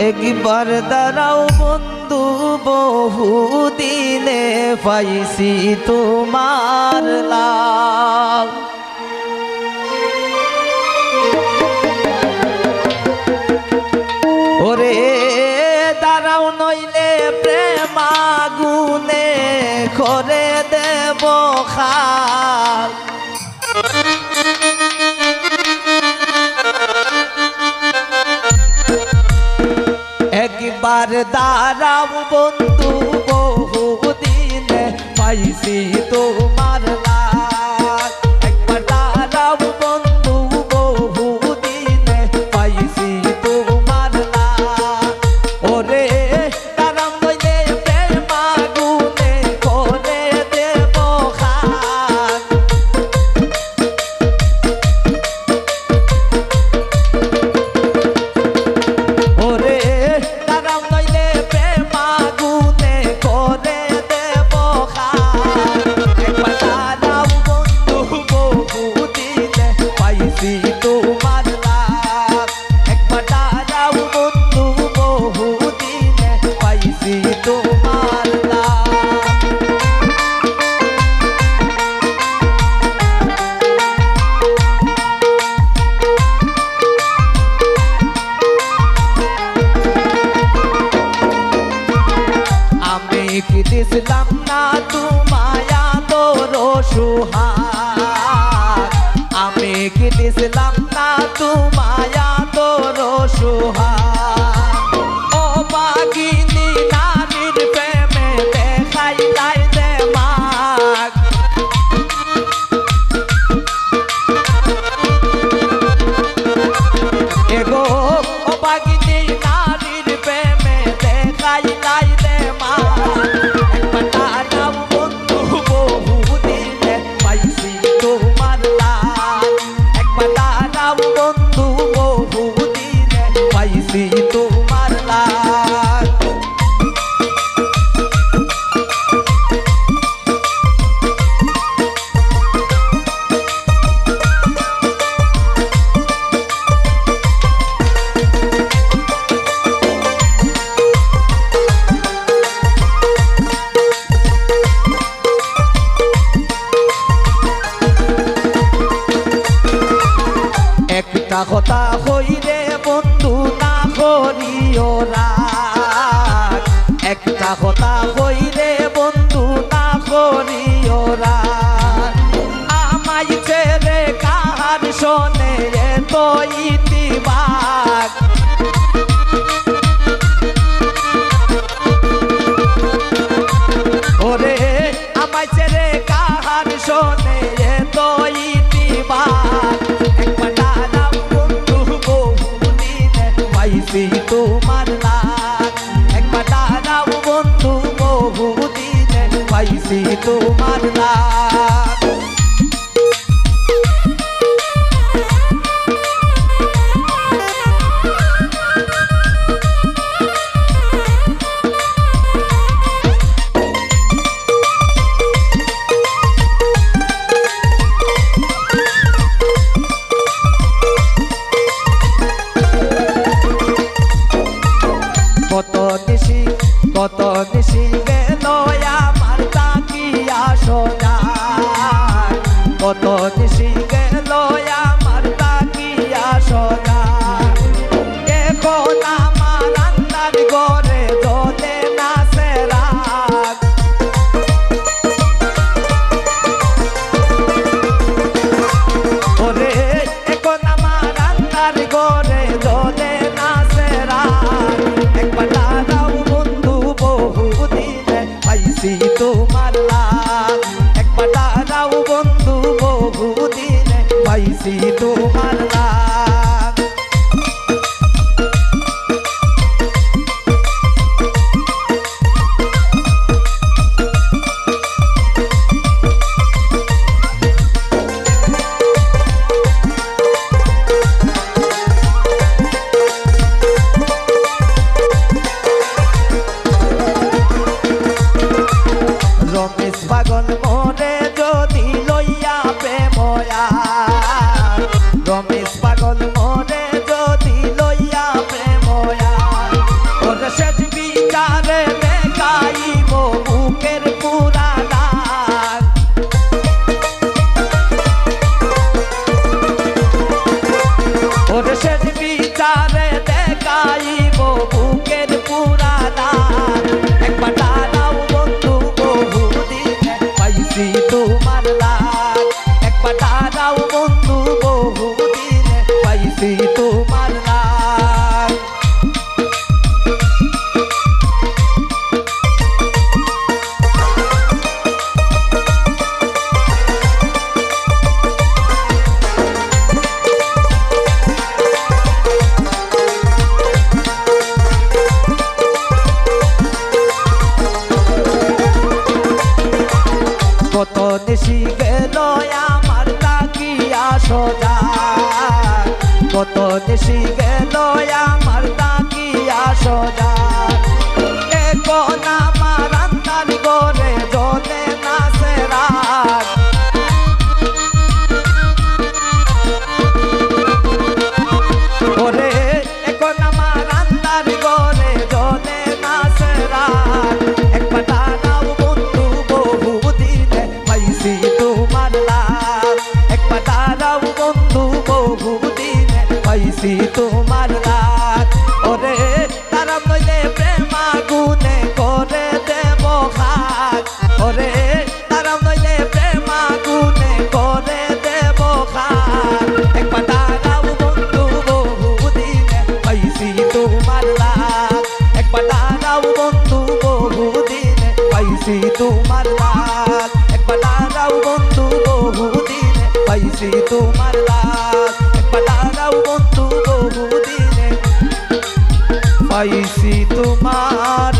একবার দাঁড়াও বন্ধু, বহুদিনে পাইছি তোমার লাভ। ওরে দাঁড়াও নইলে প্রেম আগুনে করে দেব খাল। একবার দাঁড়াও বন্ধু, বহুদিনে পাইছি তোমার লাগ। একবার দাঁড়াও বন্ধু, বহুদিনে পাইছি তোমার লাগ। ওরে দাঁড়াও নইলে প্রেম আগুনে করে দেব খাল। ওরে দাঁড়াও নইলে প্রেম আগুনে করে দেব খাল। একবার দাঁড়াও বন্ধু, বহুদিনে পাইছি তোমার লাভ। একবার দাঁড়াও বন্ধু, বহুদিনে পাইছি তোমার লাভ। আমি কি দিছিলাম না তোমায় আদর সোহাগ? আমি কি দিছিলাম না তোমায় আদর সোহাগ? ও বাগিনী নারীর প্রেমে দেখাইলাই দেমাগ। এগো ও বাগিনী নারীর প্রেমে দেখাইলাই দেমাগ। একবার দাঁড়াও বন্ধু, বহুদিনে পাইছি তোমার লাগ। একবার দাঁড়াও বন্ধু, বহুদিনে পাইছি তোমার লাগ। একটা কথা হইরে বন্ধু না করিও রাগ। একটা কথা হইরে বন্ধু না করিও রাগ। আমায় ছেড়ে কাহার শোনে এত ইতিবাগ। ওরে আমায় ছেড়ে কাহার শোনে এত ইতিবাগ। একবার দাঁড়াও বন্ধু, বহুদিনে পাইছি তোমার লাগ। একবার দাঁড়াও বন্ধু, বহুদিনে পাইছি তোমার লাগ। কত নিশি গেল আমার তাকিয়া সোনার। কত নিশি গেল আমার তাকিয়া সোনার। এখন আমার আন্দার ঘরে জ্বলে না সেরাগ। ওরে এখন আমার আন্দার ঘরে জ্বলে না সেরাগ। একবার দাঁড়াও বন্ধু, বহুদিনে পাইছি তোমার লাগ। একবার দাঁড়াও বন্ধু, বহুদিনে পাইছি তোমার লাগ। রমেশ পাগল মনে যদি লইয়া প্রেময়া। রমেশ সোজা কত দেশি গেল আমার তাকিয়া সোজা এখন আমার আন্দার গরে জ্বলে না সেরাগ ওরে এখন আমার আন্দার গরে জ্বলে না সেরাগ একবার দাঁড়াও বন্ধু বহুদিনে পাইছি তোমার লাভ একবার দাঁড়াও বন্ধু বহুদিনে পাইছি তোমার লাভ ওরে তারা নইলে প্রেম আগুনে করে দেব খাক ওরে তারা নইলে প্রেম আগুনে করে দেব খাক একবার দাঁড়াও বন্ধু বহুদিনে পাইছি তোমার লাভ একবার দাঁড়াও বন্ধু বহুদিনে পাইছি তোমার লাভ একবার দাঁড়াও বন্ধু বহুদিনে পাইছি তোমার লাভ একবার দাঁড়াও বন্ধু বহুদিনে পাইছি তোমার